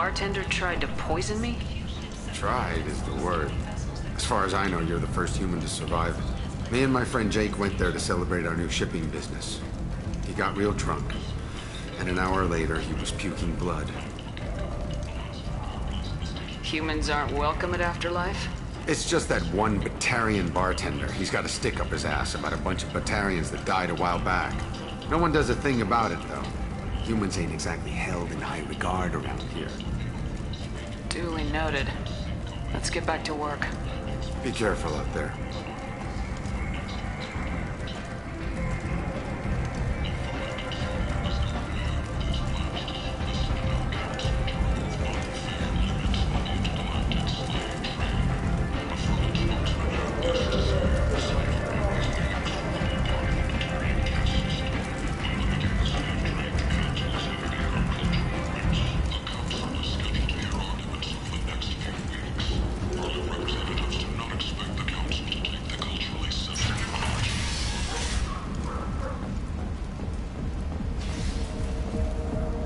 bartender tried to poison me? Tried is the word. As far as I know, you're the first human to survive it. Me and my friend Jake went there to celebrate our new shipping business. He got real drunk, and an hour later he was puking blood. Humans aren't welcome at Afterlife? It's just that one Batarian bartender. He's got a stick up his ass about a bunch of Batarians that died a while back. No one does a thing about it, though. Humans ain't exactly held in high regard around here. Duly noted. Let's get back to work. Be careful out there.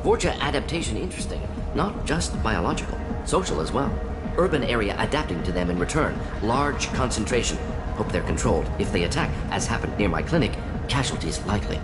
Vorcha adaptation interesting. Not just biological, social as well. Urban area adapting to them in return. Large concentration. Hope they're controlled. If they attack, as happened near my clinic, casualties likely.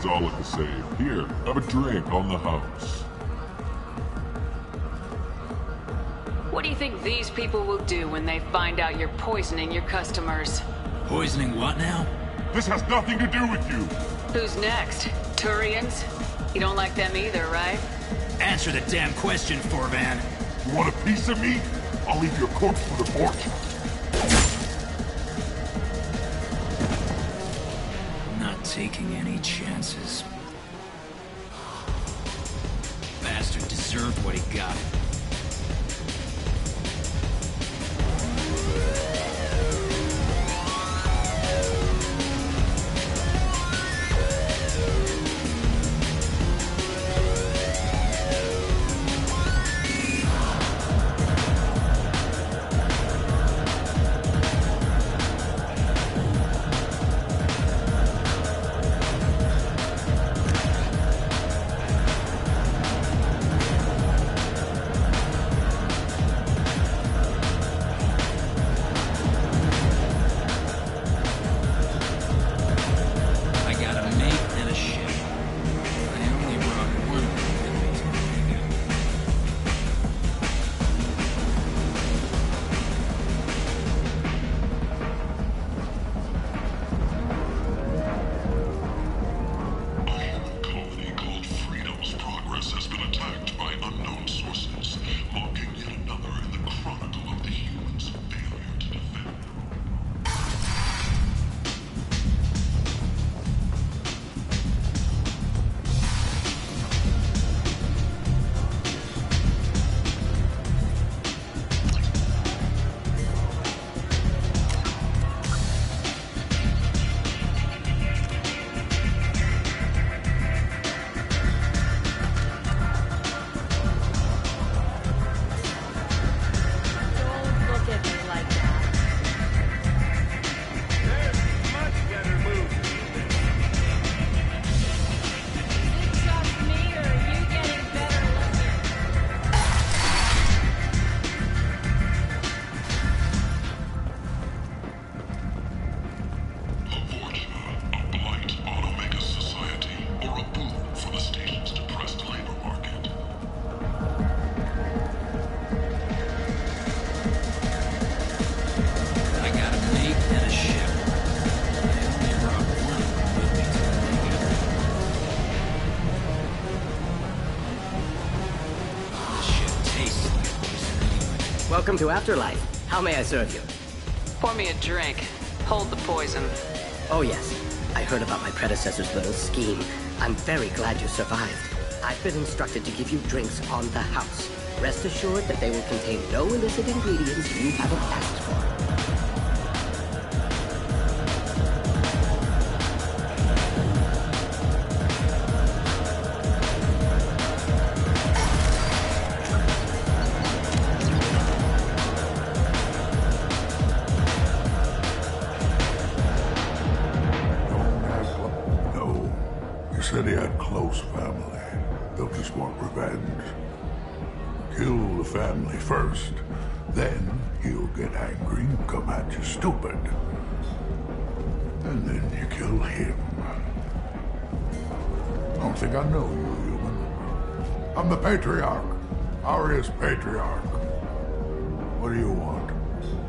All at the same. Here, have a drink on the house. What do you think these people will do when they find out you're poisoning your customers? Poisoning what now? This has nothing to do with you. Who's next? Turians? You don't like them either, right? Answer the damn question, Forvan. You want a piece of me? I'll leave your corpse for the porch. Not taking any chances. Bastard deserved what he got. Welcome to Afterlife. How may I serve you? Pour me a drink. Hold the poison. Oh yes, I heard about my predecessor's little scheme. I'm very glad you survived. I've been instructed to give you drinks on the house. Rest assured that they will contain no illicit ingredients you haven't asked for. No. You said he had close family. They'll just want revenge. Kill the family first. Then he'll get angry and come at you stupid. And then you kill him. I don't think I know you, human. I'm the Patriarch. Aria's Patriarch. What do you want?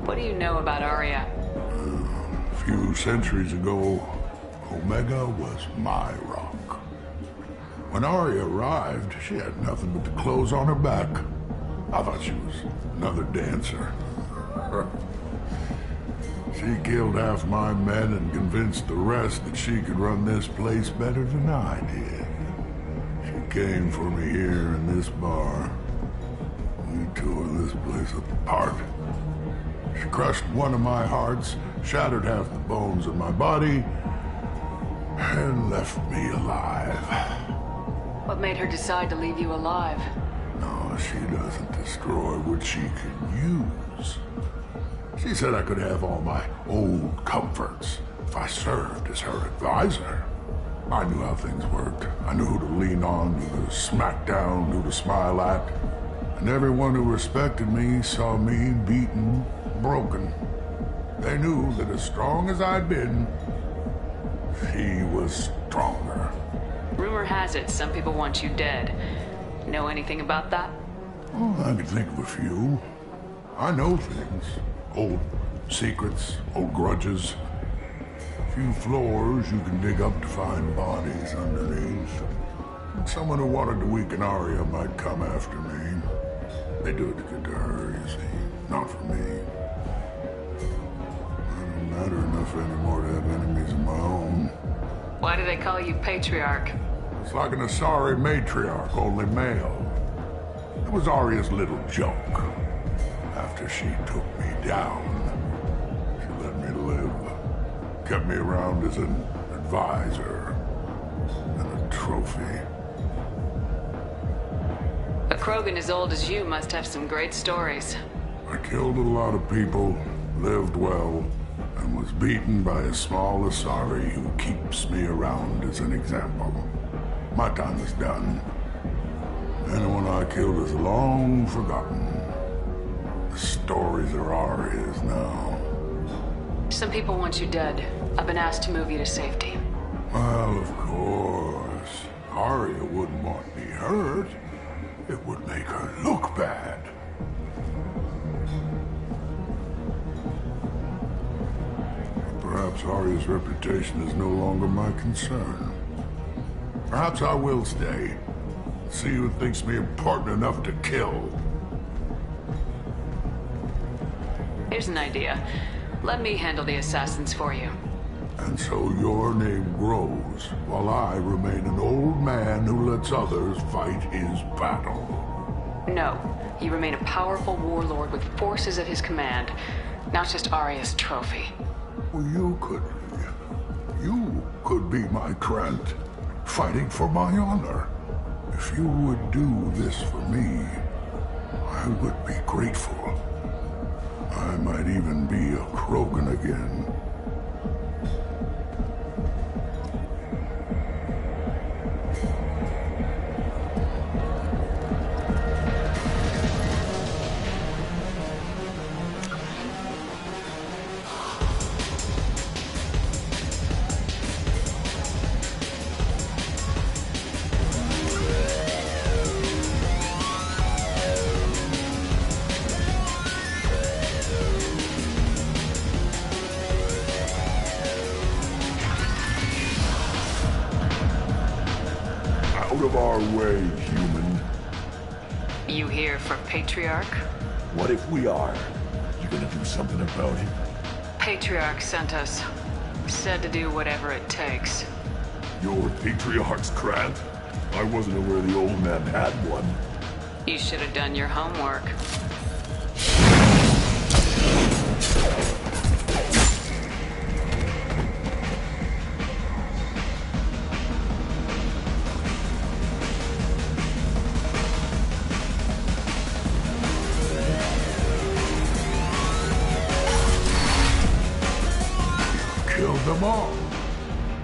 What do you know about Aria? A few centuries ago, Omega was my rock. When Aria arrived, she had nothing but the clothes on her back. I thought she was another dancer. She killed half my men and convinced the rest that she could run this place better than I did. She came for me here in this bar. We tore this place apart. She crushed one of my hearts, shattered half the bones of my body, and left me alive. What made her decide to leave you alive? No, she doesn't destroy what she can use. She said I could have all my old comforts if I served as her advisor. I knew how things worked. I knew who to lean on, who to smack down, who to smile at. And everyone who respected me saw me beaten, broken. They knew that as strong as I'd been, she was stronger. Rumor has it some people want you dead. Know anything about that? Oh, I could think of a few. I know things. Old secrets, old grudges. A few floors you can dig up to find bodies underneath. Someone who wanted to weaken Aria might come after me. They do it to get to her, you see. Not for me. I don't matter enough anymore to have enemies of my own. Why do they call you Patriarch? It's like an Asari matriarch, only male. It was Aria's little joke. After she took me down, she let me live. Kept me around as an advisor and a trophy. A Krogan as old as you must have some great stories. I killed a lot of people, lived well, and was beaten by a small Asari who keeps me around as an example. My time is done. Anyone I killed is long forgotten. The stories are Aria's now. Some people want you dead. I've been asked to move you to safety. Well, of course. Aria wouldn't want me hurt. It would make her look bad. Perhaps Aria's reputation is no longer my concern. Perhaps I will stay. See who thinks me important enough to kill. Here's an idea. Let me handle the assassins for you. And so your name grows, while I remain an old man who lets others fight his battle. No. You remain a powerful warlord with forces at his command, not just Aria's trophy. Well, you could be my Trent, fighting for my honor. If you would do this for me, I would be grateful. I might even be a Krogan again. Out of our way, human. You here for Patriarch? What if we are? You gonna do something about it? Patriarch sent us. Said to do whatever it takes. Your Patriarch's Krant? I wasn't aware the old man had one. You should have done your homework. Killed them all.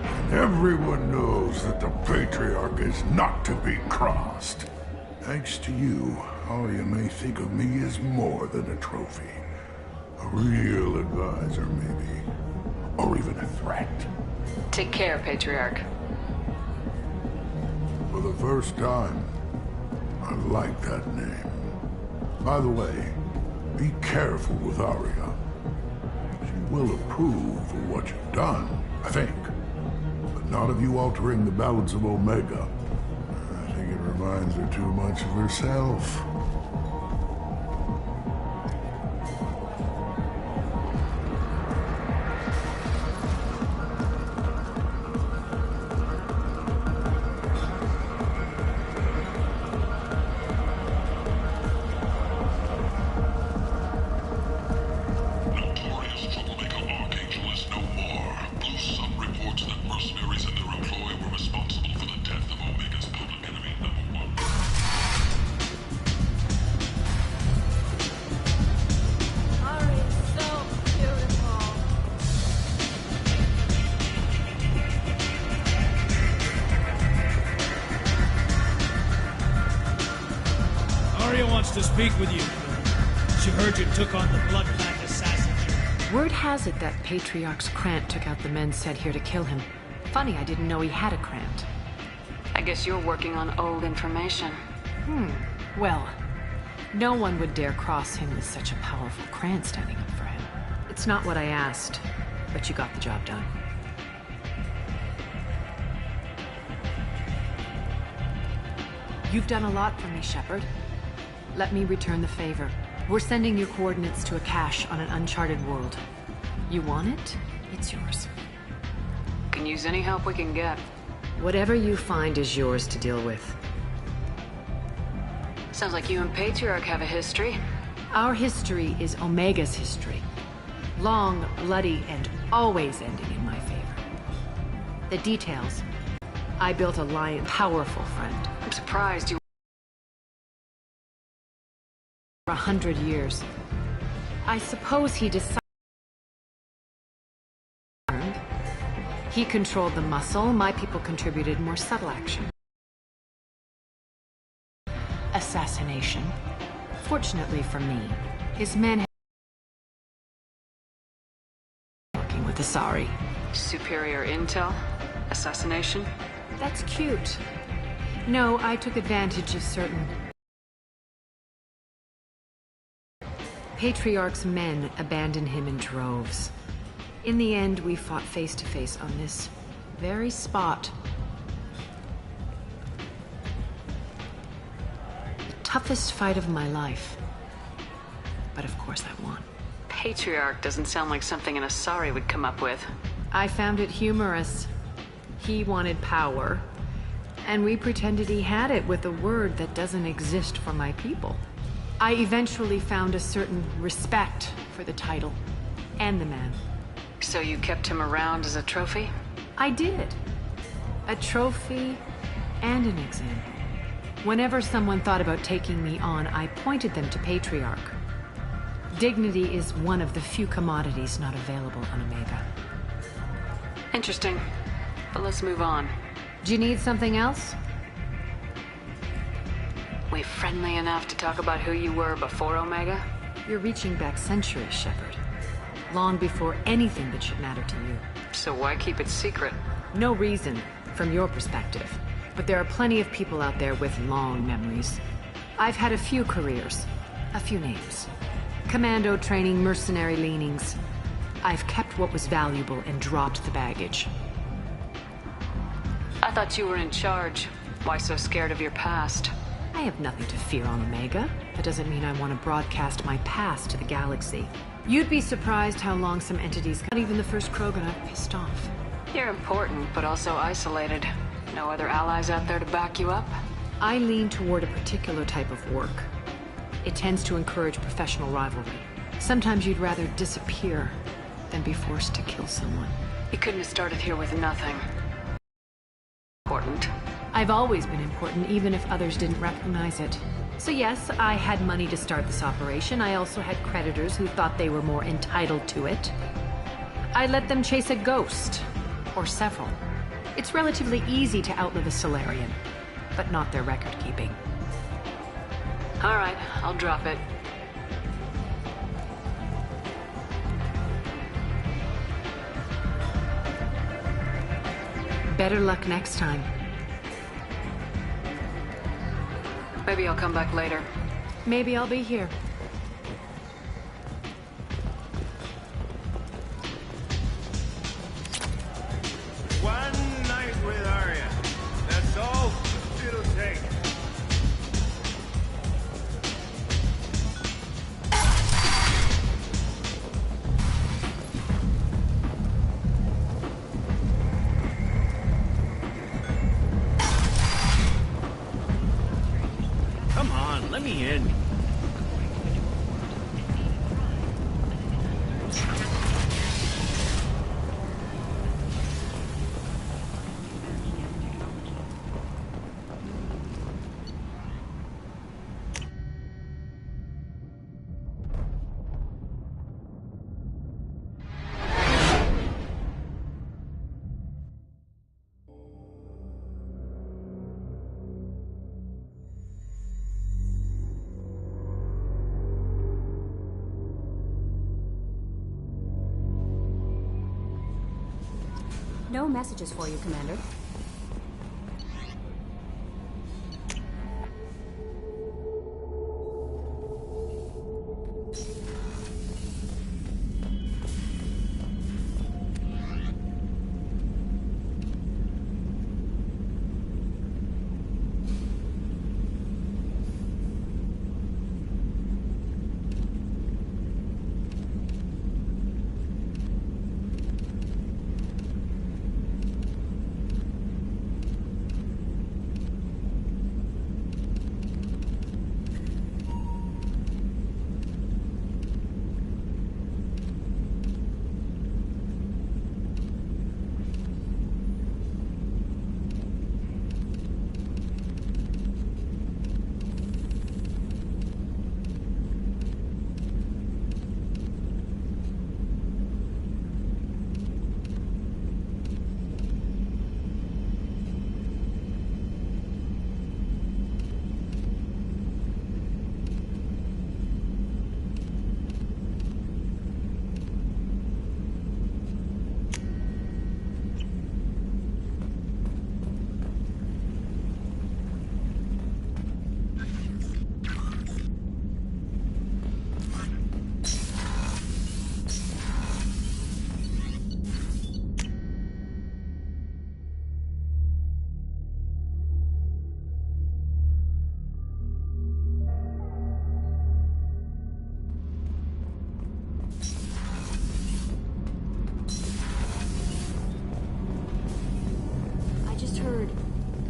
And everyone knows that the Patriarch is not to be crossed. Thanks to you, all you may think of me is more than a trophy. A real advisor, maybe. Or even a threat. Take care, Patriarch. For the first time, I like that name. By the way, be careful with Arya. She will approve of what you've done, I think. But not of you altering the balance of Omega. I think it reminds her too much of herself. Notorious troublemaker Archangel is no more. Blue Sun reports that mercenaries and their employ were responsible for the death of Omega's public enemy #1. Ari is so beautiful. Arya wants to speak with you. She heard you took on the Blood Pact assassin. Word has it that Patriarch's Krant took out the men sent here to kill him. Funny, I didn't know he had a Krant. I guess you're working on old information. Well, no one would dare cross him with such a powerful Krant standing up for him. It's not what I asked, but you got the job done. You've done a lot for me, Shepard. Let me return the favor. We're sending your coordinates to a cache on an uncharted world. You want it? It's yours. Can use any help we can get. Whatever you find is yours to deal with. Sounds like you and Patriarch have a history. Our history is Omega's history. Long, bloody, and always ending in my favor. The details. I built a lion, powerful friend. I'm surprised you... For 100 years. I suppose he decided... He controlled the muscle, my people contributed more subtle action. Assassination. Fortunately for me, his men had... Working with Asari. Superior intel? Assassination? That's cute. No, I took advantage of certain... Patriarch's men abandoned him in droves. In the end, we fought face to face on this very spot. The toughest fight of my life. But of course I won. Patriarch doesn't sound like something an Asari would come up with. I found it humorous. He wanted power, and we pretended he had it with a word that doesn't exist for my people. I eventually found a certain respect for the title and the man. So you kept him around as a trophy? I did. A trophy and an example. Whenever someone thought about taking me on, I pointed them to Patriarch. Dignity is one of the few commodities not available on Omega. Interesting. But let's move on. Do you need something else? We friendly enough to talk about who you were before Omega? You're reaching back centuries, Shepard. Long before anything that should matter to you. So why keep it secret? No reason, from your perspective. But there are plenty of people out there with long memories. I've had a few careers, a few names. Commando training, mercenary leanings. I've kept what was valuable and dropped the baggage. I thought you were in charge. Why so scared of your past? I have nothing to fear on Omega. That doesn't mean I want to broadcast my past to the galaxy. You'd be surprised how long some entities, not even the first Krogan I've pissed off. You're important, but also isolated. No other allies out there to back you up? I lean toward a particular type of work. It tends to encourage professional rivalry. Sometimes you'd rather disappear than be forced to kill someone. You couldn't have started here with nothing. Important. I've always been important, even if others didn't recognize it. So yes, I had money to start this operation. I also had creditors who thought they were more entitled to it. I let them chase a ghost. Or several. It's relatively easy to outlive a Solarian, but not their record-keeping. All right, I'll drop it. Better luck next time. Maybe I'll come back later. Maybe I'll be here. One night with Arya. That's all it'll take. Come on, let me in. No messages for you, Commander.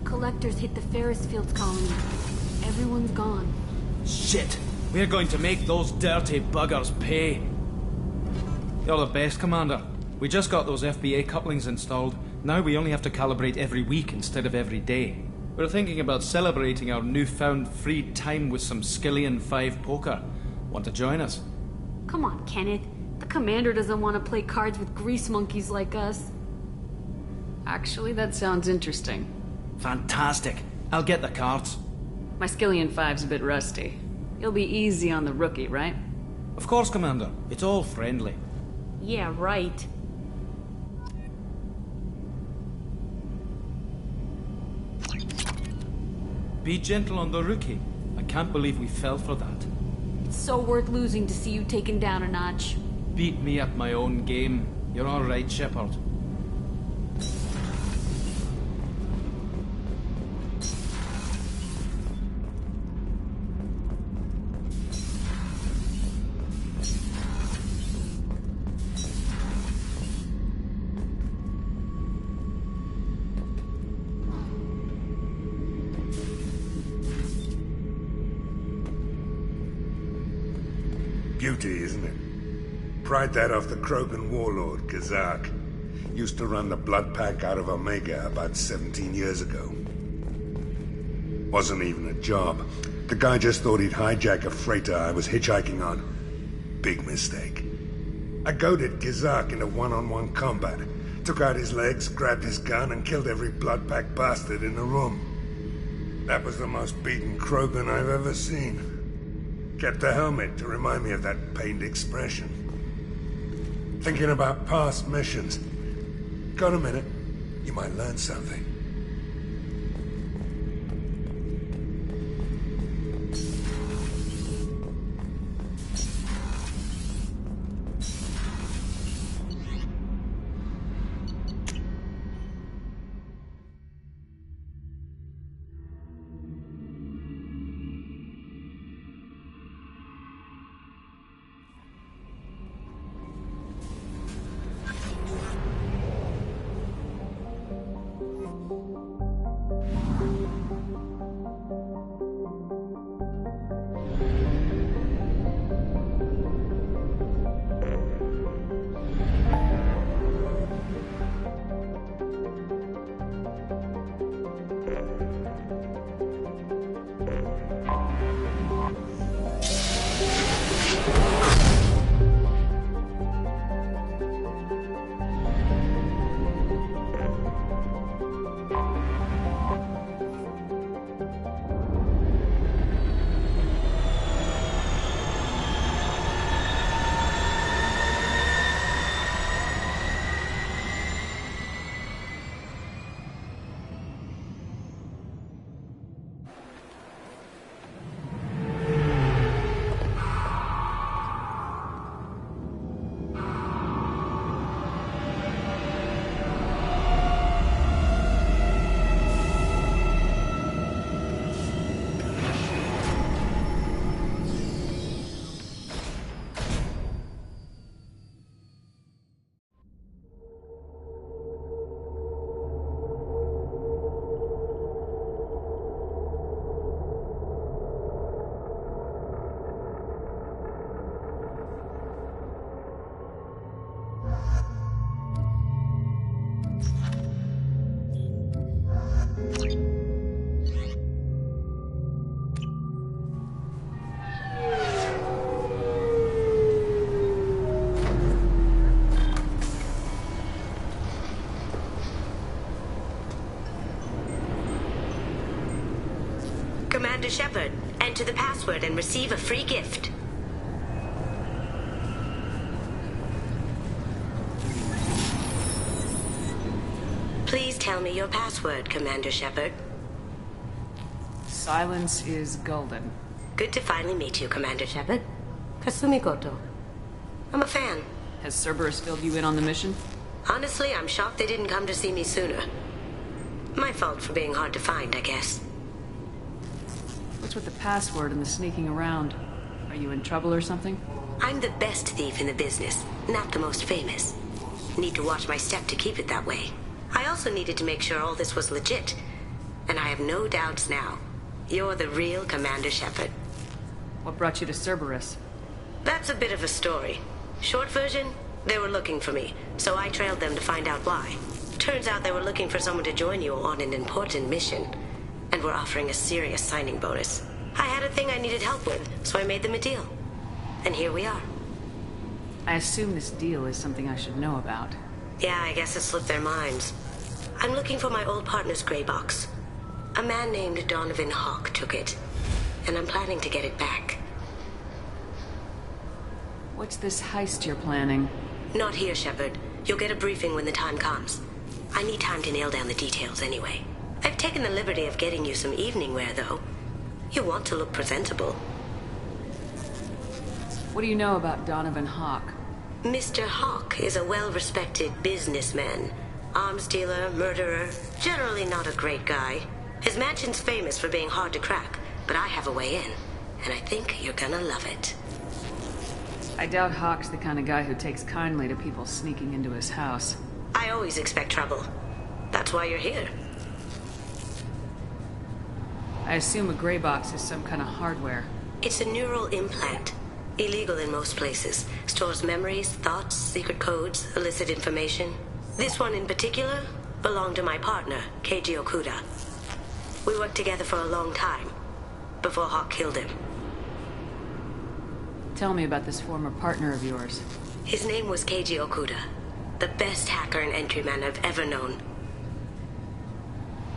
Collectors hit the Ferris Fields colony. Everyone's gone. Shit! We're going to make those dirty buggers pay. You're the best, Commander. We just got those FBA couplings installed. Now we only have to calibrate every week instead of every day. We're thinking about celebrating our newfound free time with some Skillian 5 poker. Want to join us? Come on, Kenneth. The Commander doesn't want to play cards with grease monkeys like us. Actually, that sounds interesting. Fantastic. I'll get the cards. My Skillian 5's a bit rusty. You'll be easy on the rookie, right? Of course, Commander. It's all friendly. Yeah, right. Be gentle on the rookie. I can't believe we fell for that. It's so worth losing to see you taken down a notch. Beat me at my own game. You're all right, Shepard. beauty, isn't it? Pried that off the Krogan warlord, Kazak. Used to run the Blood Pack out of Omega about 17 years ago. Wasn't even a job. The guy just thought he'd hijack a freighter I was hitchhiking on. Big mistake. I goaded Kazak into one-on-one combat. Took out his legs, grabbed his gun, and killed every Blood Pack bastard in the room. That was the most beaten Krogan I've ever seen. Kept a helmet to remind me of that pained expression. Thinking about past missions. Got a minute? You might learn something. Commander Shepard, enter the password and receive a free gift. Please tell me your password, Commander Shepard. Silence is golden. Good to finally meet you, Commander Shepard. Kasumi Goto. I'm a fan. Has Cerberus filled you in on the mission? Honestly, I'm shocked they didn't come to see me sooner. My fault for being hard to find, I guess. What's with the password and the sneaking around? Are you in trouble or something? I'm the best thief in the business, not the most famous. Need to watch my step to keep it that way. I also needed to make sure all this was legit. And I have no doubts now. You're the real Commander Shepard. What brought you to Cerberus? That's a bit of a story. Short version, they were looking for me, so I trailed them to find out why. Turns out they were looking for someone to join you on an important mission. And were offering a serious signing bonus. I had a thing I needed help with, so I made them a deal. And here we are. I assume this deal is something I should know about. Yeah, I guess it slipped their minds. I'm looking for my old partner's gray box. A man named Donovan Hawk took it, and I'm planning to get it back. What's this heist you're planning? Not here, Shepard. You'll get a briefing when the time comes. I need time to nail down the details anyway. I've taken the liberty of getting you some evening wear, though. You want to look presentable. What do you know about Donovan Hawk? Mr. Hawk is a well-respected businessman. Arms dealer, murderer, generally not a great guy. His mansion's famous for being hard to crack, but I have a way in, and I think you're gonna love it. I doubt Hawk's the kind of guy who takes kindly to people sneaking into his house. I always expect trouble. That's why you're here. I assume a gray box is some kind of hardware. It's a neural implant. Illegal in most places. Stores memories, thoughts, secret codes, illicit information. This one in particular belonged to my partner, Keiji Okuda. We worked together for a long time, before Hawk killed him. Tell me about this former partner of yours. His name was Keiji Okuda, the best hacker and entryman I've ever known.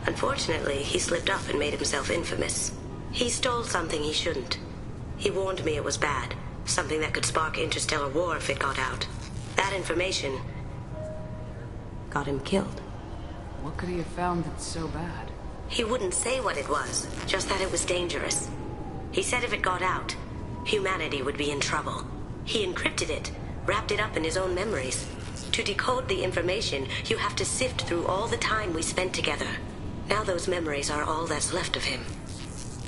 Unfortunately, he slipped up and made himself infamous. He stole something he shouldn't. He warned me it was bad, something that could spark interstellar war if it got out. That information got him killed. What could he have found that's so bad? He wouldn't say what it was, just that it was dangerous. He said if it got out, humanity would be in trouble. He encrypted it, wrapped it up in his own memories. To decode the information, you have to sift through all the time we spent together. Now those memories are all that's left of him.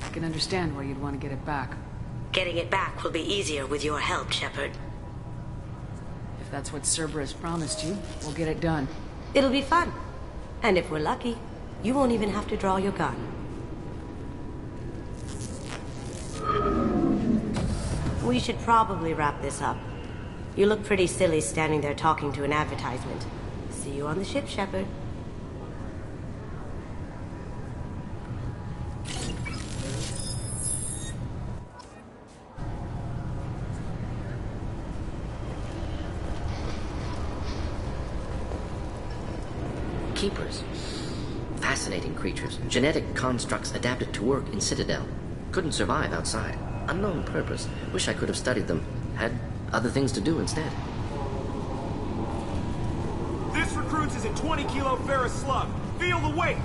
I can understand why you'd want to get it back. Getting it back will be easier with your help, Shepard. If that's what Cerberus promised you, we'll get it done. It'll be fun. And if we're lucky, you won't even have to draw your gun. We should probably wrap this up. You look pretty silly standing there talking to an advertisement. See you on the ship, Shepard. Keepers. Fascinating creatures. Genetic constructs adapted to work in Citadel. Couldn't survive outside. Unknown purpose. Wish I could have studied them. Had other things to do instead. This recruits is a 20-kilo ferrous slug. Feel the weight!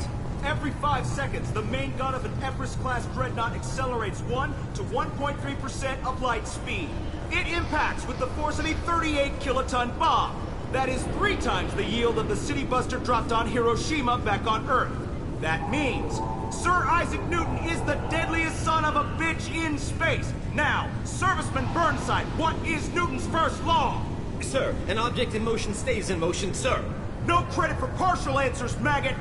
Every 5 seconds, the main gun of an Everest-class dreadnought accelerates 1 to 1.3% of light speed. It impacts with the force of a 38-kiloton bomb. That is 3 times the yield of the City Buster dropped on Hiroshima back on Earth. That means Sir Isaac Newton is the deadliest son of a bitch in space. Now, Serviceman Burnside, what is Newton's first law? Sir, an object in motion stays in motion, sir. No credit for partial answers, maggot!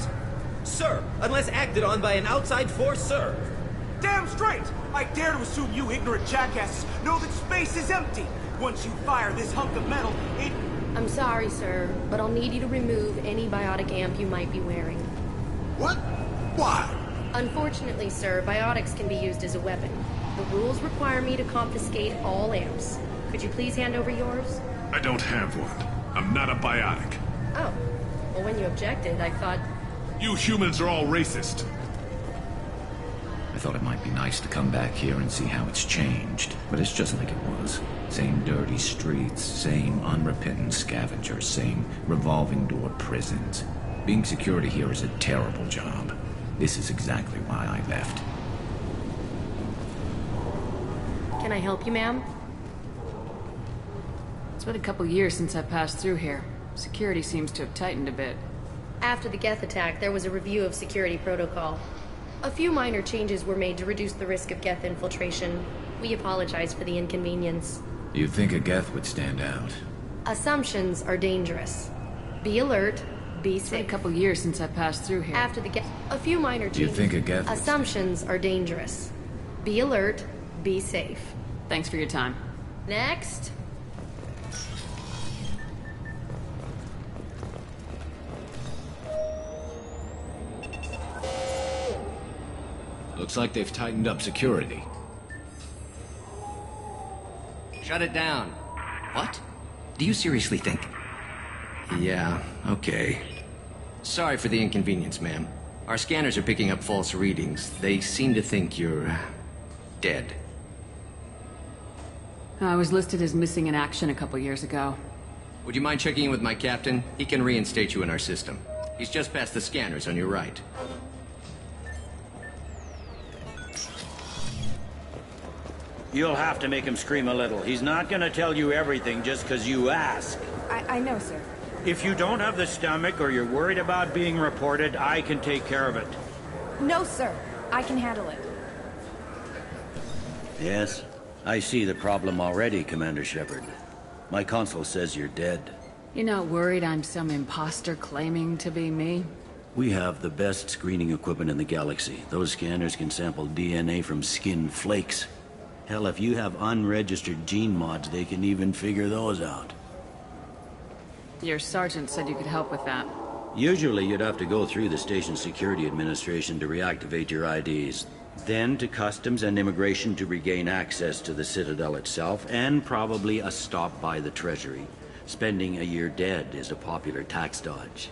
Sir, unless acted on by an outside force, sir. Damn straight! I dare to assume you ignorant jackasses know that space is empty. Once you fire this hunk of metal, it... I'm sorry, sir, but I'll need you to remove any biotic amp you might be wearing. What? Why? Unfortunately, sir, biotics can be used as a weapon. The rules require me to confiscate all amps. Could you please hand over yours? I don't have one. I'm not a biotic. Oh. Well, when you objected, I thought... You humans are all racist. I thought it might be nice to come back here and see how it's changed, but it's just like it was. Same dirty streets, same unrepentant scavengers, same revolving door prisons. Being security here is a terrible job. This is exactly why I left. Can I help you, ma'am? It's been a couple years since I passed through here. Security seems to have tightened a bit. After the Geth attack, there was a review of security protocol. A few minor changes were made to reduce the risk of Geth infiltration. We apologize for the inconvenience. You'd think a Geth would stand out. Assumptions are dangerous. Be alert, be safe. It's been a couple years since I passed through here. After the Geth, a few minor changes. You think a Geth would Assumptions are dangerous. Be alert, be safe. Thanks for your time. Next. Looks like they've tightened up security. Shut it down. What? Do you seriously think? Yeah, okay. Sorry for the inconvenience, ma'am. Our scanners are picking up false readings. They seem to think you're... dead. I was listed as missing in action a couple years ago. Would you mind checking in with my captain? He can reinstate you in our system. He's just past the scanners on your right. You'll have to make him scream a little. He's not gonna tell you everything just because you ask. I know, sir. If you don't have the stomach or you're worried about being reported, I can take care of it. No, sir. I can handle it. Yes, I see the problem already, Commander Shepard. My console says you're dead. You're not worried I'm some imposter claiming to be me? We have the best screening equipment in the galaxy. Those scanners can sample DNA from skin flakes. Hell, if you have unregistered gene mods, they can even figure those out. Your sergeant said you could help with that. Usually you'd have to go through the station security administration to reactivate your IDs. Then to customs and immigration to regain access to the Citadel itself, and probably a stop by the Treasury. Spending a year dead is a popular tax dodge.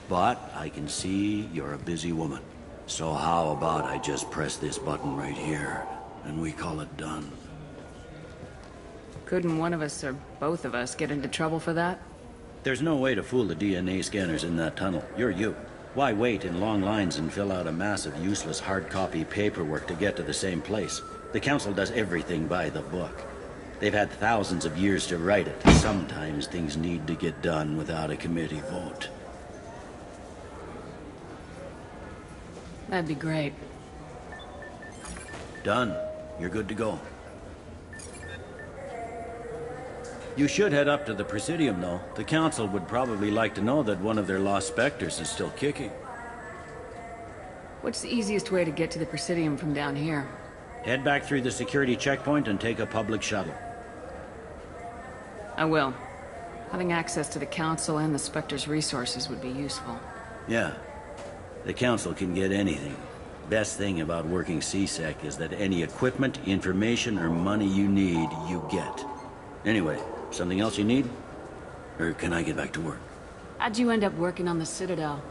But I can see you're a busy woman. So how about I just press this button right here, and we call it done? Couldn't one of us, or both of us, get into trouble for that? There's no way to fool the DNA scanners in that tunnel. You're you. Why wait in long lines and fill out a massive useless hard copy paperwork to get to the same place? The Council does everything by the book. They've had thousands of years to write it. Sometimes things need to get done without a committee vote. That'd be great. Done. You're good to go. You should head up to the Presidium, though. The Council would probably like to know that one of their lost Spectres is still kicking. What's the easiest way to get to the Presidium from down here? Head back through the security checkpoint and take a public shuttle. I will. Having access to the Council and the Spectre's resources would be useful. Yeah. The Council can get anything. Best thing about working C-Sec is that any equipment, information, or money you need, you get. Anyway, something else you need? Or can I get back to work? How'd you end up working on the Citadel?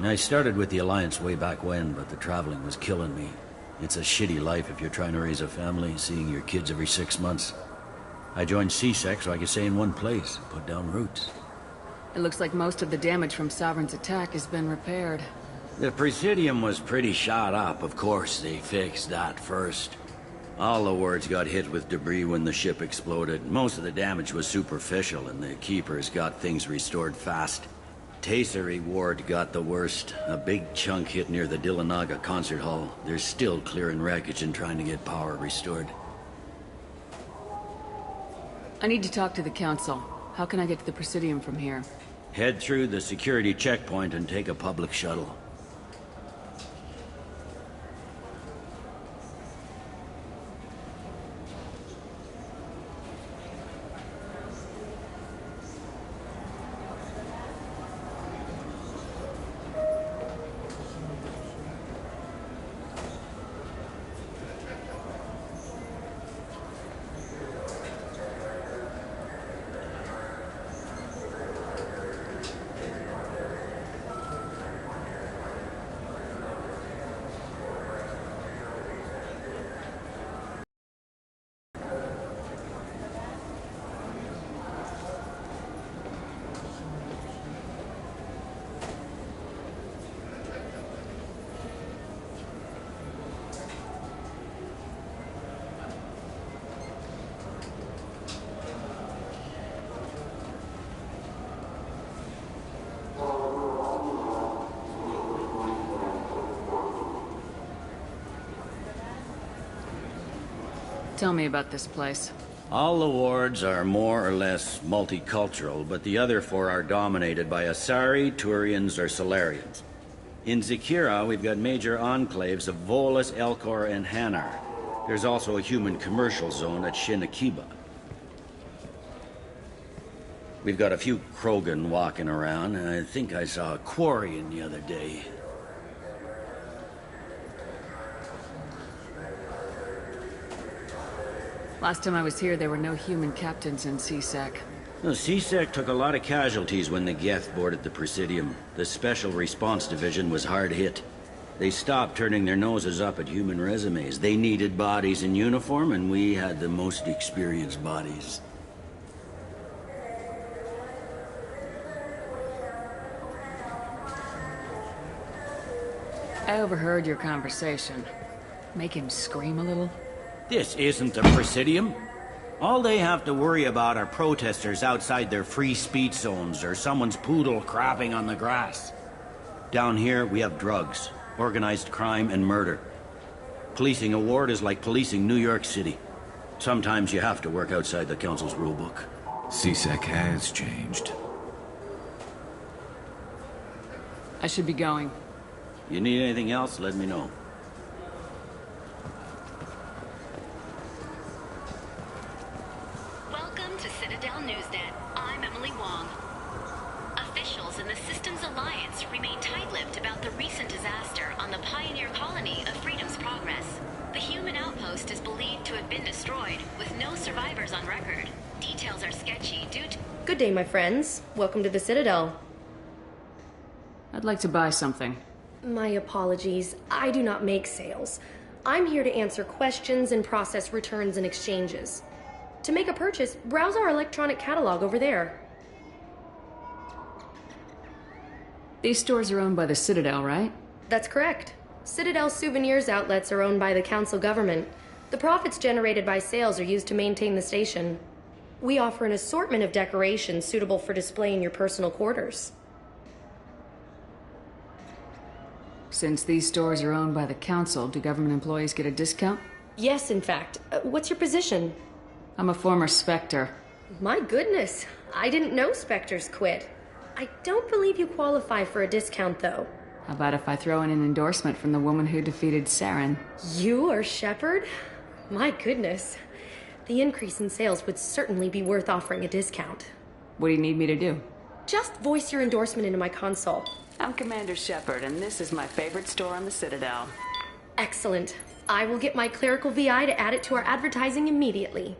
I started with the Alliance way back when, but the traveling was killing me. It's a shitty life if you're trying to raise a family, seeing your kids every 6 months. I joined C-Sec so I could stay in one place and put down roots. It looks like most of the damage from Sovereign's attack has been repaired. The Presidium was pretty shot up. Of course, they fixed that first. All the wards got hit with debris when the ship exploded. Most of the damage was superficial, and the Keepers got things restored fast. Tasery Ward got the worst. A big chunk hit near the Dillanaga concert hall. They're still clearing wreckage and trying to get power restored. I need to talk to the Council. How can I get to the Presidium from here? Head through the security checkpoint and take a public shuttle. Tell me about this place. All the wards are more or less multicultural, but the other 4 are dominated by Asari, Turians, or Solarians. In Zakira, we've got major enclaves of Volus, Elcor, and Hanar. There's also a human commercial zone at Shinakiba. We've got a few Krogan walking around, and I think I saw a Quarian the other day. Last time I was here, there were no human captains in C-Sec. No, C-Sec took a lot of casualties when the Geth boarded the Presidium. The Special Response Division was hard hit. They stopped turning their noses up at human resumes. They needed bodies in uniform, and we had the most experienced bodies. I overheard your conversation. Make him scream a little? This isn't the Presidium. All they have to worry about are protesters outside their free speech zones or someone's poodle crapping on the grass. Down here, we have drugs, organized crime, and murder. Policing a ward is like policing New York City. Sometimes you have to work outside the Council's rulebook. C-Sec has changed. I should be going. You need anything else, let me know. Newsnet. I'm Emily Wong. Officials in the Systems Alliance remain tight-lipped about the recent disaster on the pioneer colony of Freedom's Progress. The human outpost is believed to have been destroyed, with no survivors on record. Details are sketchy due to... Good day, my friends. Welcome to the Citadel. I'd like to buy something. My apologies. I do not make sales. I'm here to answer questions and process returns and exchanges. To make a purchase, browse our electronic catalog over there. These stores are owned by the Citadel, right? That's correct. Citadel souvenirs outlets are owned by the Council government. The profits generated by sales are used to maintain the station. We offer an assortment of decorations suitable for display in your personal quarters. Since these stores are owned by the Council, do government employees get a discount? Yes, in fact. What's your position? I'm a former Spectre. My goodness. I didn't know Spectres quit. I don't believe you qualify for a discount, though. How about if I throw in an endorsement from the woman who defeated Saren? You are Shepard? My goodness. The increase in sales would certainly be worth offering a discount. What do you need me to do? Just voice your endorsement into my console. I'm Commander Shepard, and this is my favorite store on the Citadel. Excellent. I will get my clerical VI to add it to our advertising immediately.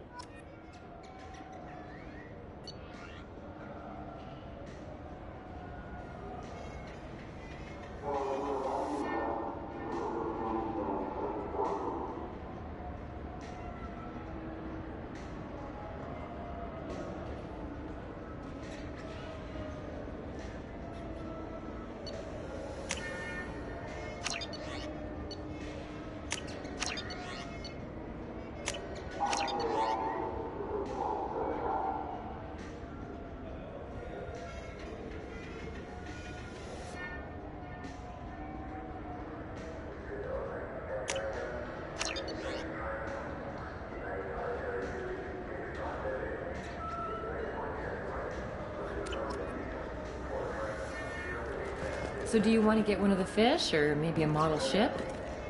So do you want to get one of the fish, or maybe a model ship?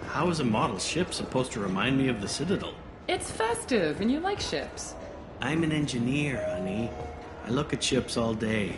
How is a model ship supposed to remind me of the Citadel? It's festive, and you like ships. I'm an engineer, honey. I look at ships all day.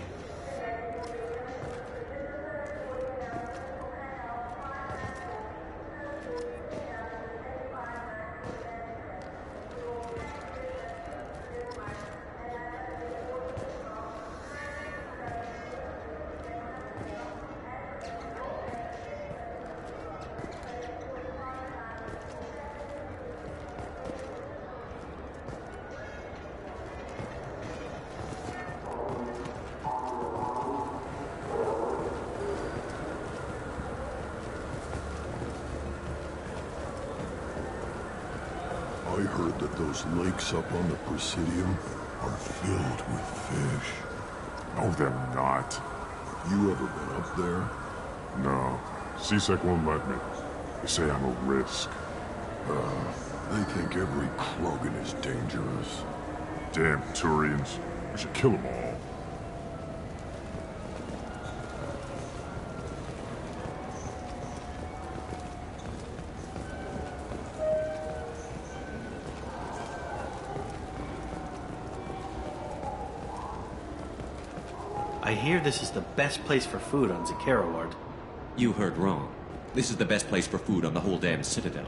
I heard that those lakes up on the Presidium are filled with fish. No, they're not. You ever been up there? No. CSEC won't let me. They say I'm a risk. They think every Krogan is dangerous. Damn Turians. We should kill them all. I hear this is the best place for food on Zakera Ward. You heard wrong. This is the best place for food on the whole damn Citadel.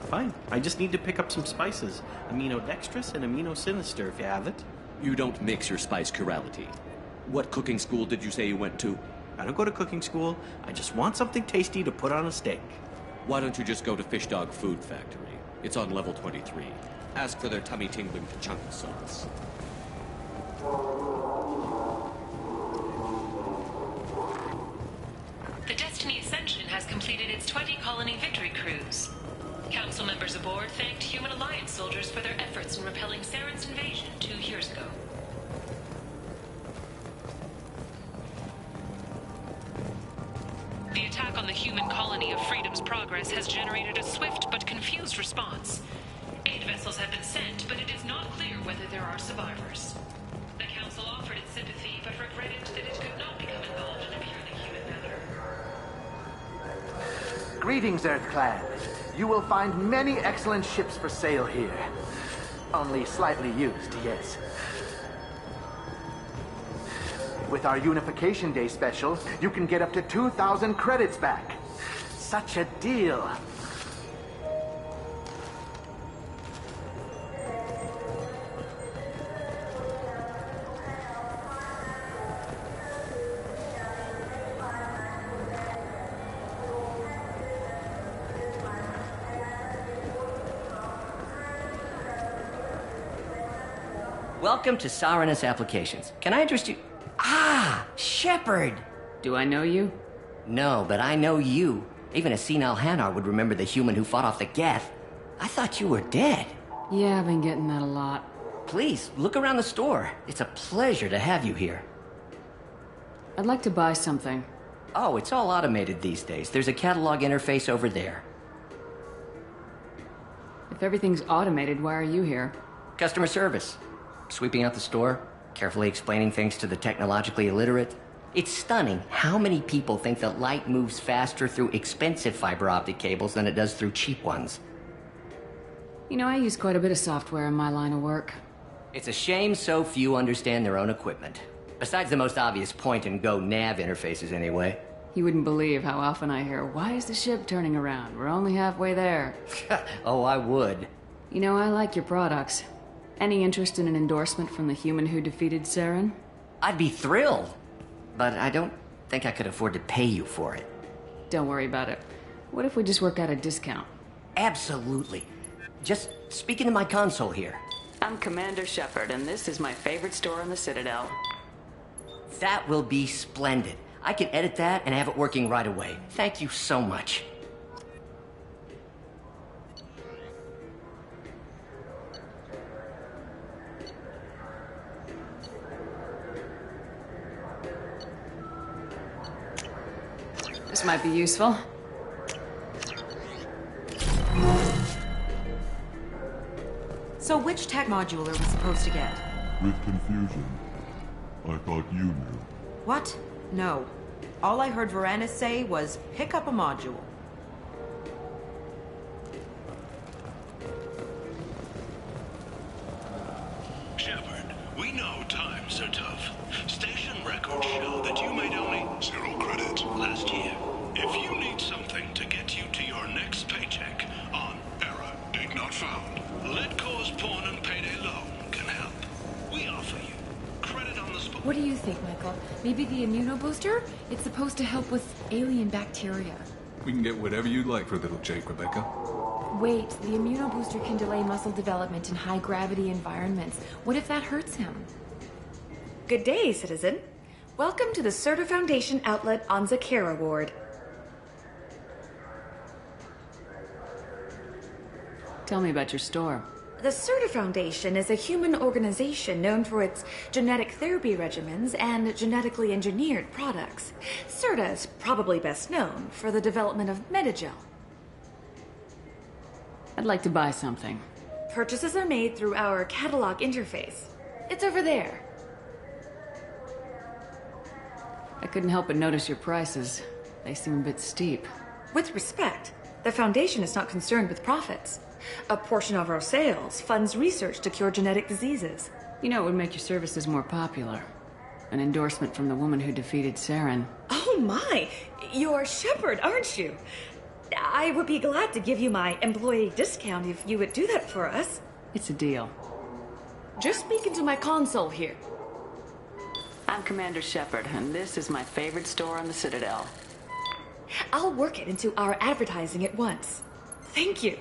Fine. I just need to pick up some spices. Aminodextrous and aminosinister, if you have it. You don't mix your spice chirality. What cooking school did you say you went to? I don't go to cooking school. I just want something tasty to put on a steak. Why don't you just go to Fish Dog Food Factory? It's on level 23. Ask for their tummy-tingling chunky sauce. The Destiny Ascension has completed its 20-colony victory cruise. Council members aboard thanked Human Alliance soldiers for their efforts in repelling Saren's invasion 2 years ago. The attack on the human colony of Freedom's Progress has generated a swift but confused response. 8 vessels have been sent, but it is not clear whether there are survivors. The Council offered its sympathy, but regretted that it could not become involved in a purely human matter. Greetings, EarthClan. You will find many excellent ships for sale here. Only slightly used, yes. With our Unification Day special, you can get up to 2,000 credits back. Such a deal. Welcome to Sarenus Applications. Can I interest you? Ah, Shepard! Do I know you? No, but I know you. Even a senile Hanar would remember the human who fought off the Geth. I thought you were dead. Yeah, I've been getting that a lot. Please, look around the store. It's a pleasure to have you here. I'd like to buy something. Oh, it's all automated these days. There's a catalog interface over there. If everything's automated, why are you here? Customer service. Sweeping out the store, carefully explaining things to the technologically illiterate. It's stunning how many people think that light moves faster through expensive fiber optic cables than it does through cheap ones. You know, I use quite a bit of software in my line of work. It's a shame so few understand their own equipment. Besides the most obvious point-and-go nav interfaces, anyway. You wouldn't believe how often I hear, "Why is the ship turning around? We're only halfway there." Oh, I would. You know, I like your products. Any interest in an endorsement from the human who defeated Saren? I'd be thrilled. But I don't think I could afford to pay you for it. Don't worry about it. What if we just work out a discount? Absolutely. Just speak into my console here. I'm Commander Shepard, and this is my favorite store on the Citadel. That will be splendid. I can edit that and have it working right away. Thank you so much. This might be useful. So which tech module are we supposed to get? With confusion. I thought you knew. What? No. All I heard Varanus say was, pick up a module. Shepard, we know times are tough. Station records show that you made only 0 credits last year. If you need something to get you to your next paycheck on Error Date Not Found, Let Cause Pawn and Payday Loan can help. We offer you credit on the spot. What do you think, Michael? Maybe the immunobooster? It's supposed to help with alien bacteria. We can get whatever you'd like for little Jake, Rebecca. Wait, the immunobooster can delay muscle development in high-gravity environments. What if that hurts him? Good day, citizen. Welcome to the Serta Foundation outlet on Zakera Ward. Tell me about your store. The Serta Foundation is a human organization known for its genetic therapy regimens and genetically engineered products. Serta is probably best known for the development of Metagel. I'd like to buy something. Purchases are made through our catalog interface. It's over there. I couldn't help but notice your prices. They seem a bit steep. With respect, the Foundation is not concerned with profits. A portion of our sales funds research to cure genetic diseases. You know, it would make your services more popular. An endorsement from the woman who defeated Saren. Oh my! You're Shepard, aren't you? I would be glad to give you my employee discount if you would do that for us. It's a deal. Just speak into my console here. I'm Commander Shepard, and this is my favorite store on the Citadel. I'll work it into our advertising at once. Thank you.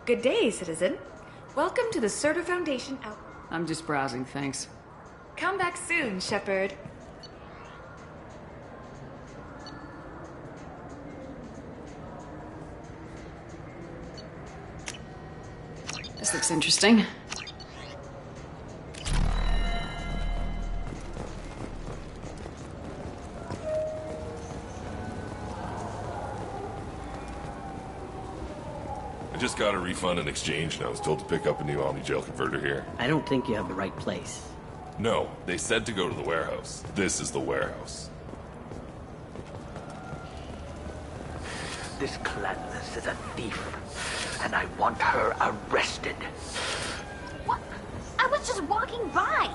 Good day, citizen. Welcome to the Serta Foundation out. I'm just browsing, thanks. Come back soon, Shepard. This looks interesting. I just got a refund and exchange, and I was told to pick up a new Omni-Gel converter here. I don't think you have the right place. No, they said to go to the warehouse. This is the warehouse. This Clanless is a thief, and I want her arrested. What? I was just walking by.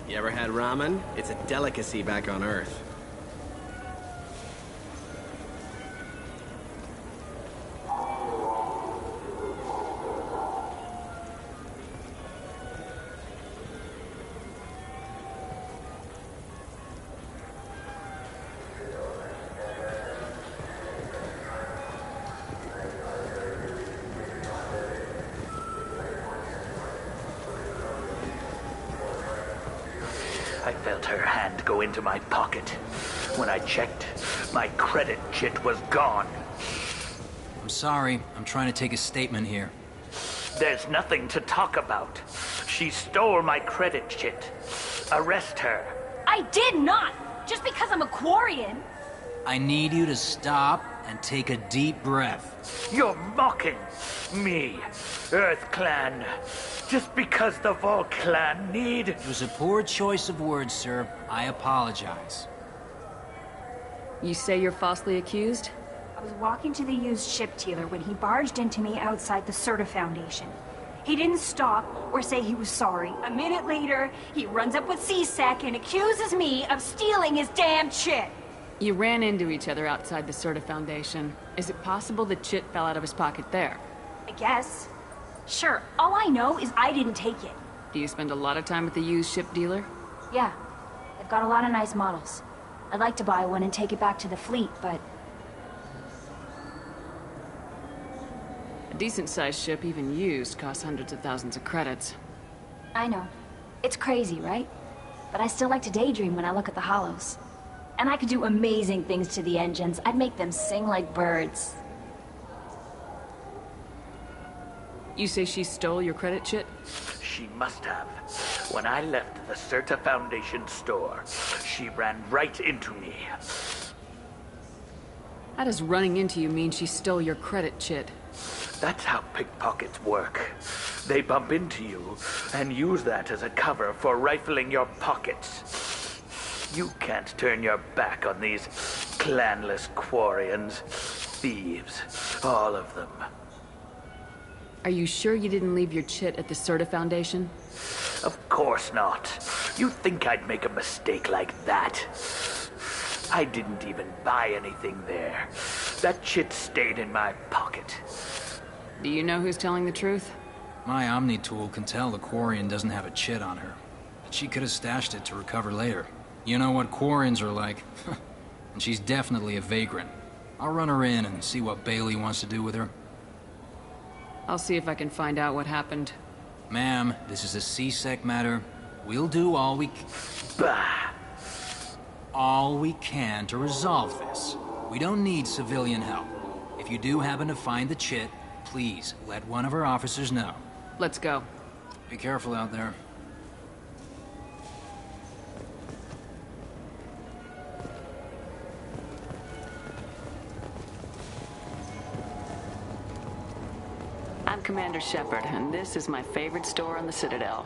You ever had ramen? It's a delicacy back on Earth. I felt her hand go into my pocket. When I checked, my credit chit was gone. I'm sorry. I'm trying to take a statement here. There's nothing to talk about. She stole my credit chit. Arrest her. I did not! Just because I'm a Quarian. I need you to stop and take a deep breath. You're mocking me, Earth Clan. Just because the Vol Clan need... It was a poor choice of words, sir. I apologize. You say you're falsely accused? I was walking to the used ship dealer when he barged into me outside the Serta Foundation. He didn't stop or say he was sorry. A minute later, he runs up with C-Sec and accuses me of stealing his damn chit. You ran into each other outside the Serta Foundation. Is it possible the chit fell out of his pocket there? I guess. Sure, all I know is I didn't take it. Do you spend a lot of time with the used ship dealer? Yeah, they've got a lot of nice models. I'd like to buy one and take it back to the fleet, but... A decent-sized ship, even used, costs hundreds of thousands of credits. I know. It's crazy, right? But I still like to daydream when I look at the hollows. And I could do amazing things to the engines. I'd make them sing like birds. You say she stole your credit chit? She must have. When I left the Serta Foundation store, she ran right into me. How does running into you mean she stole your credit chit? That's how pickpockets work. They bump into you and use that as a cover for rifling your pockets. You can't turn your back on these clanless Quarians. Thieves, all of them. Are you sure you didn't leave your chit at the Serta Foundation? Of course not. You think I'd make a mistake like that? I didn't even buy anything there. That chit stayed in my pocket. Do you know who's telling the truth? My Omni tool can tell the Quarian doesn't have a chit on her. But she could have stashed it to recover later. You know what Quarians are like. And she's definitely a vagrant. I'll run her in and see what Bailey wants to do with her. I'll see if I can find out what happened. Ma'am, this is a C-Sec matter. We'll do all we can to resolve this. We don't need civilian help. If you do happen to find the chit, please let one of our officers know. Let's go. Be careful out there. I'm Commander Shepard, and this is my favorite store on the Citadel.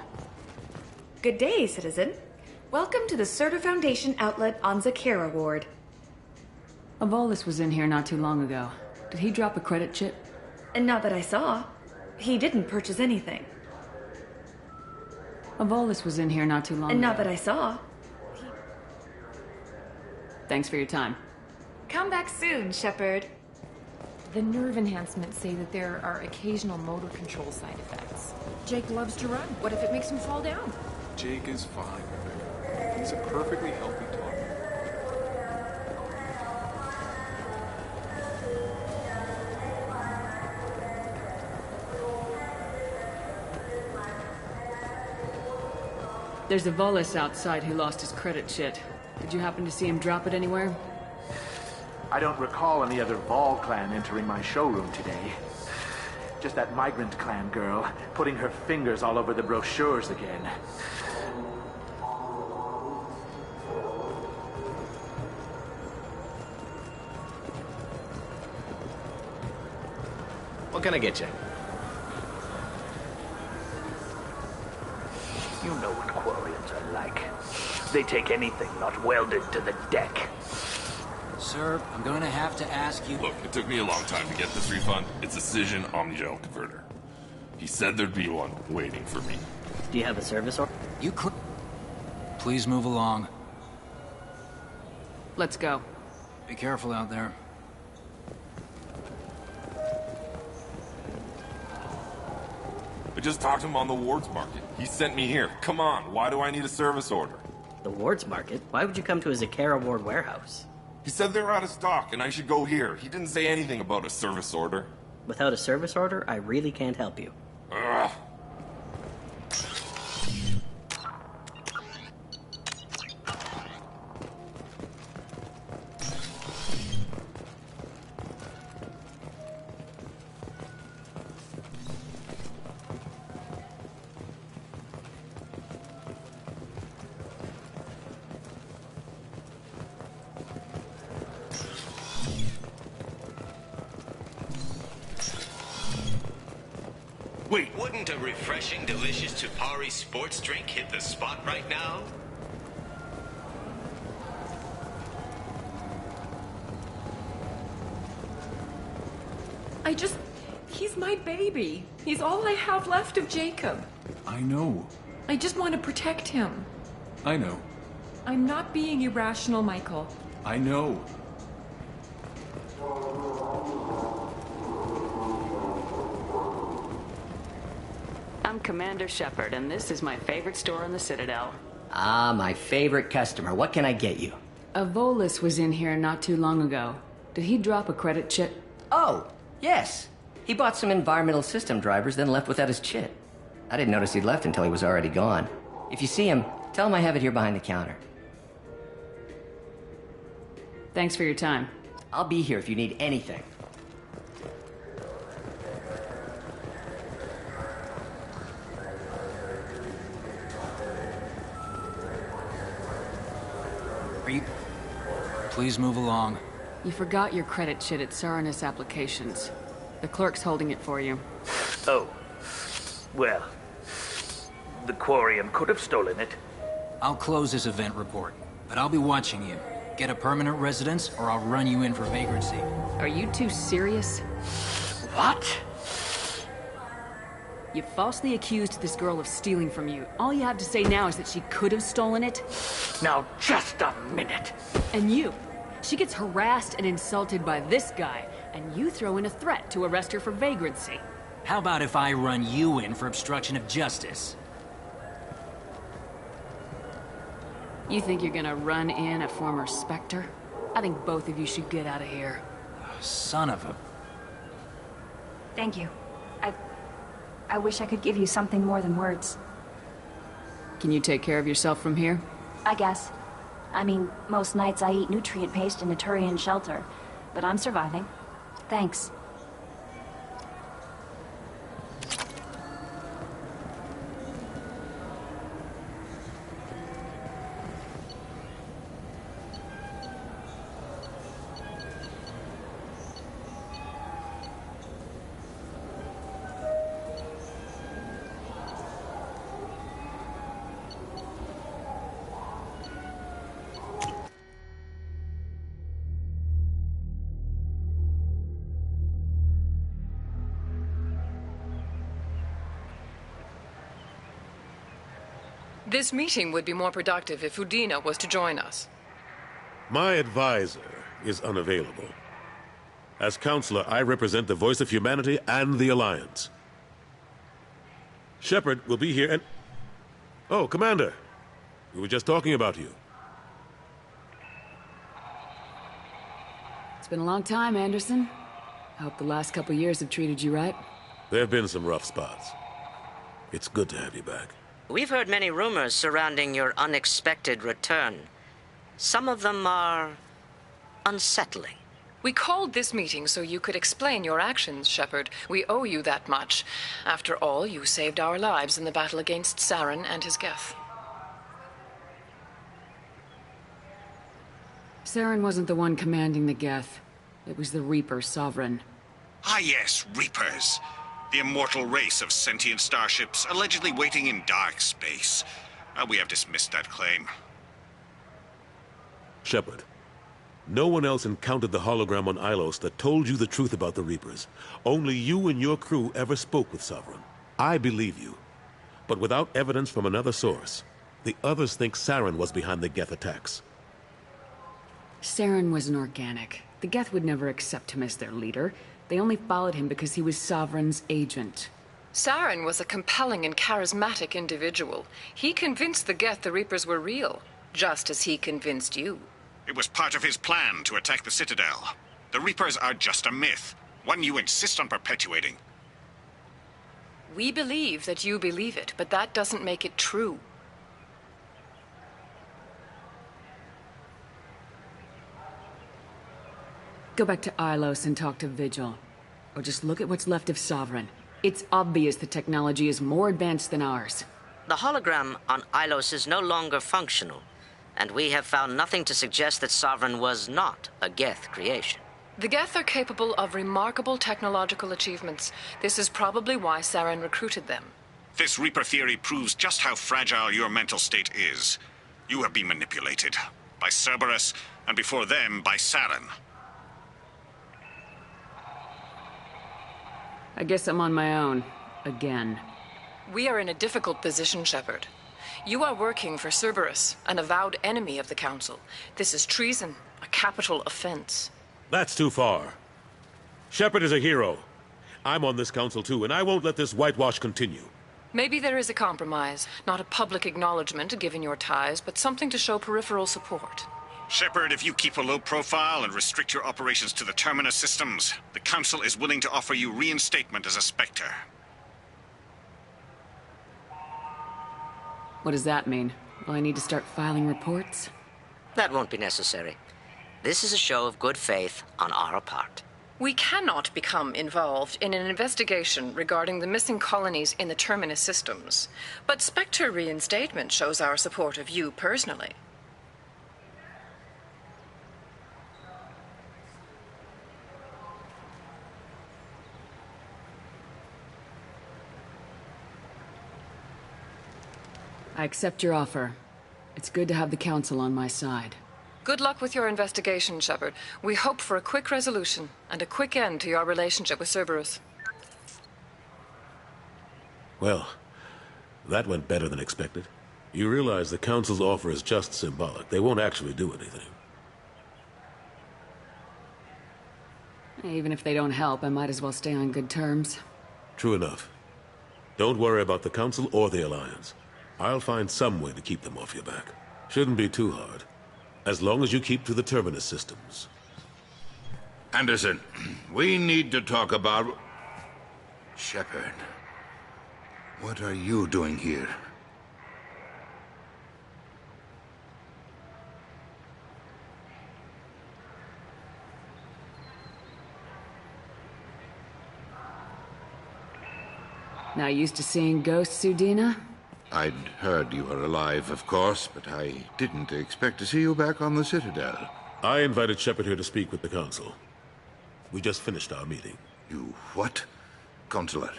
Good day, citizen. Welcome to the Serta Foundation outlet on Zakera Ward. Avolis was in here not too long ago. Did he drop a credit chip? And not that I saw. He didn't purchase anything. Avolis was in here not too long ago. And not that I saw. Thanks for your time. Come back soon, Shepard. The nerve enhancements say that there are occasional motor control side effects. Jake loves to run. What if it makes him fall down? Jake is fine, Rebecca. He's a perfectly healthy toddler. There's a Avolis outside who lost his credit chit. Did you happen to see him drop it anywhere? I don't recall any other Vol clan entering my showroom today. Just that migrant clan girl putting her fingers all over the brochures again. What can I get you? You know what Quarians are like. They take anything not welded to the deck. Sir, I'm going to have to ask you... Look, it took me a long time to get this refund. It's a Cision Omnigel converter. He said there'd be one waiting for me. Do you have a service order? You could... Please move along. Let's go. Be careful out there. I just talked to him on the Wards Market. He sent me here. Come on, why do I need a service order? The Wards Market? Why would you come to a Zakera Ward warehouse? He said they're out of stock and I should go here. He didn't say anything about a service order. Without a service order, I really can't help you. Ugh. Wait, wouldn't a refreshing, delicious Tupari sports drink hit the spot right now? He's my baby. He's all I have left of Jacob. I know. I just want to protect him. I know. I'm not being irrational, Michael. I know. I'm Commander Shepard, and this is my favorite store on the Citadel. Ah, my favorite customer. What can I get you? Avolis was in here not too long ago. Did he drop a credit chip? Oh, yes. He bought some environmental system drivers, then left without his chit. I didn't notice he'd left until he was already gone. If you see him, tell him I have it here behind the counter. Thanks for your time. I'll be here if you need anything. Are you... Please move along. You forgot your credit chit at Saranus Applications. The clerk's holding it for you. Oh. Well, the Quarian could have stolen it. I'll close this event report, but I'll be watching you. Get a permanent residence, or I'll run you in for vagrancy. Are you two serious? What? You falsely accused this girl of stealing from you. All you have to say now is that she could have stolen it? Now, just a minute. And you. She gets harassed and insulted by this guy, and you throw in a threat to arrest her for vagrancy. How about if I run you in for obstruction of justice? You think you're gonna run in a former Spectre? I think both of you should get out of here. Son of a... Thank you. I wish I could give you something more than words. Can you take care of yourself from here? I guess. I mean, most nights I eat nutrient paste in a Turian shelter, but I'm surviving. Thanks. This meeting would be more productive if Udina was to join us. My advisor is unavailable. As counselor, I represent the voice of humanity and the Alliance. Shepard will be here and... Oh, Commander. We were just talking about you. It's been a long time, Anderson. I hope the last couple years have treated you right. There have been some rough spots. It's good to have you back. We've heard many rumors surrounding your unexpected return. Some of them are unsettling. We called this meeting so you could explain your actions, Shepard. We owe you that much. After all, you saved our lives in the battle against Saren and his Geth. Saren wasn't the one commanding the Geth. It was the Reaper Sovereign. Ah yes, Reapers. The immortal race of sentient starships allegedly waiting in dark space. We have dismissed that claim. Shepard, no one else encountered the hologram on Ilos that told you the truth about the Reapers. Only you and your crew ever spoke with Sovereign. I believe you. But without evidence from another source, the others think Saren was behind the Geth attacks. Saren was an organic. The Geth would never accept him as their leader. They only followed him because he was Sovereign's agent. Saren was a compelling and charismatic individual. He convinced the Geth the Reapers were real, just as he convinced you. It was part of his plan to attack the Citadel. The Reapers are just a myth, one you insist on perpetuating. We believe that you believe it, but that doesn't make it true. Go back to Ilos and talk to Vigil. Or just look at what's left of Sovereign. It's obvious the technology is more advanced than ours. The hologram on Ilos is no longer functional, and we have found nothing to suggest that Sovereign was not a Geth creation. The Geth are capable of remarkable technological achievements. This is probably why Saren recruited them. This Reaper theory proves just how fragile your mental state is. You have been manipulated. By Cerberus, and before them, by Saren. I guess I'm on my own. Again. We are in a difficult position, Shepard. You are working for Cerberus, an avowed enemy of the Council. This is treason, a capital offense. That's too far. Shepard is a hero. I'm on this council too, and I won't let this whitewash continue. Maybe there is a compromise. Not a public acknowledgement given your ties, but something to show peripheral support. Shepard, if you keep a low profile and restrict your operations to the Terminus systems, the Council is willing to offer you reinstatement as a Spectre. What does that mean? Will I need to start filing reports? That won't be necessary. This is a show of good faith on our part. We cannot become involved in an investigation regarding the missing colonies in the Terminus systems. But Spectre reinstatement shows our support of you personally. I accept your offer. It's good to have the Council on my side. Good luck with your investigation, Shepard. We hope for a quick resolution and a quick end to your relationship with Cerberus. Well, that went better than expected. You realize the Council's offer is just symbolic. They won't actually do anything. Even if they don't help, I might as well stay on good terms. True enough. Don't worry about the Council or the Alliance. I'll find some way to keep them off your back. Shouldn't be too hard. As long as you keep to the Terminus systems. Anderson, we need to talk about... Shepard. What are you doing here? Not used to seeing ghosts, Udina? I'd heard you were alive, of course, but I didn't expect to see you back on the Citadel. I invited Shepard here to speak with the Council. We just finished our meeting. You what? Consular,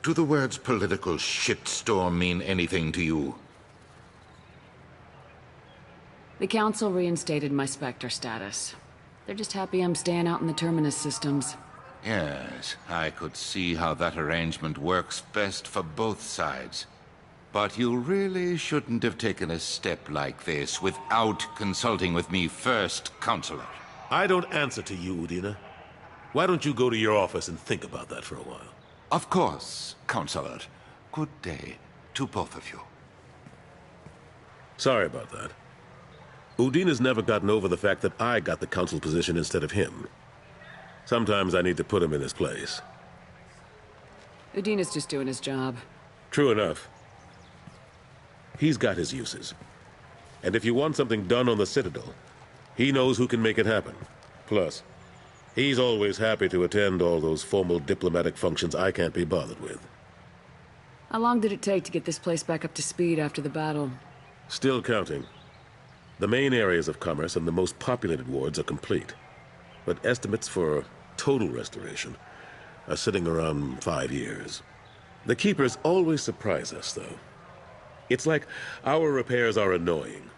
do the words political shitstorm mean anything to you? The Council reinstated my Spectre status. They're just happy I'm staying out in the Terminus systems. Yes, I could see how that arrangement works best for both sides. But you really shouldn't have taken a step like this without consulting with me first, Counselor. I don't answer to you, Udina. Why don't you go to your office and think about that for a while? Of course, Counselor. Good day to both of you. Sorry about that. Udina's never gotten over the fact that I got the council position instead of him. Sometimes I need to put him in his place. Udina's just doing his job. True enough. He's got his uses. And if you want something done on the Citadel, he knows who can make it happen. Plus, he's always happy to attend all those formal diplomatic functions I can't be bothered with. How long did it take to get this place back up to speed after the battle? Still counting. The main areas of commerce and the most populated wards are complete. But estimates for total restoration are sitting around 5 years. The Keepers always surprise us, though. It's like our repairs are annoying.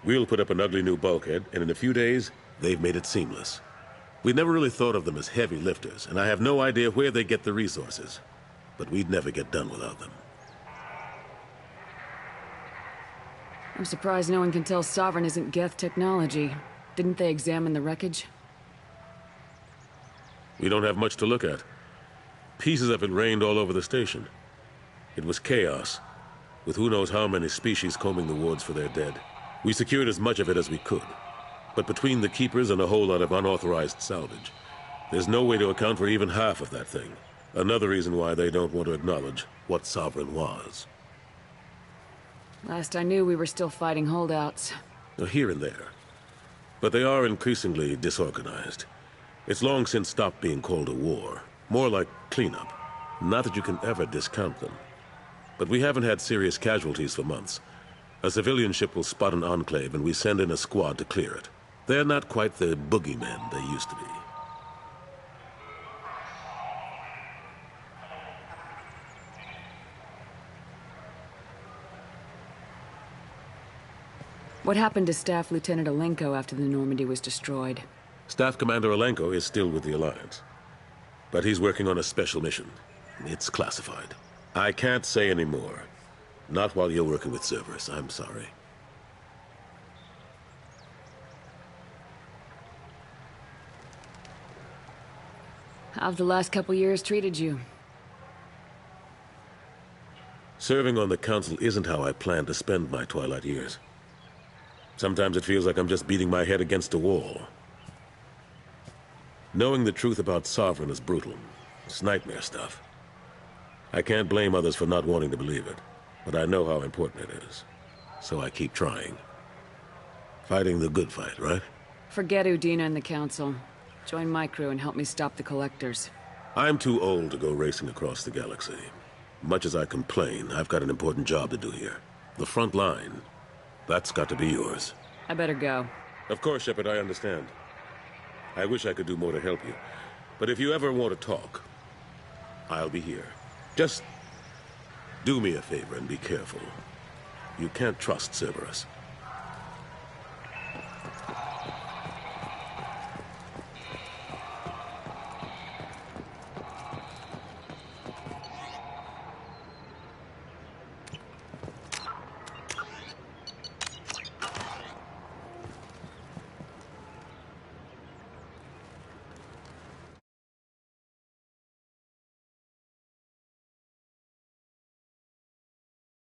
We'll put up an ugly new bulkhead, and in a few days, they've made it seamless. We never really thought of them as heavy lifters, and I have no idea where they get the resources. But we'd never get done without them. I'm surprised no one can tell Sovereign isn't Geth technology. Didn't they examine the wreckage? We don't have much to look at. Pieces of it rained all over the station. It was chaos, with who knows how many species combing the wards for their dead. We secured as much of it as we could. But between the Keepers and a whole lot of unauthorized salvage, there's no way to account for even half of that thing. Another reason why they don't want to acknowledge what Sovereign was. Last I knew, we were still fighting holdouts. Here and there. But they are increasingly disorganized. It's long since stopped being called a war. More like cleanup. Not that you can ever discount them. But we haven't had serious casualties for months. A civilian ship will spot an enclave and we send in a squad to clear it. They're not quite the boogeymen they used to be. What happened to Staff Lieutenant Alenko after the Normandy was destroyed? Staff Commander Alenko is still with the Alliance. But he's working on a special mission. It's classified. I can't say any more. Not while you're working with Cerberus, I'm sorry. How've the last couple years treated you? Serving on the Council isn't how I plan to spend my twilight years. Sometimes it feels like I'm just beating my head against a wall. Knowing the truth about Sovereign is brutal. It's nightmare stuff. I can't blame others for not wanting to believe it, but I know how important it is. So I keep trying. Fighting the good fight, right? Forget Udina and the Council. Join my crew and help me stop the Collectors. I'm too old to go racing across the galaxy. Much as I complain, I've got an important job to do here. The front line. That's got to be yours. I better go. Of course, Shepard, I understand. I wish I could do more to help you. But if you ever want to talk, I'll be here. Just do me a favor and be careful. You can't trust Cerberus.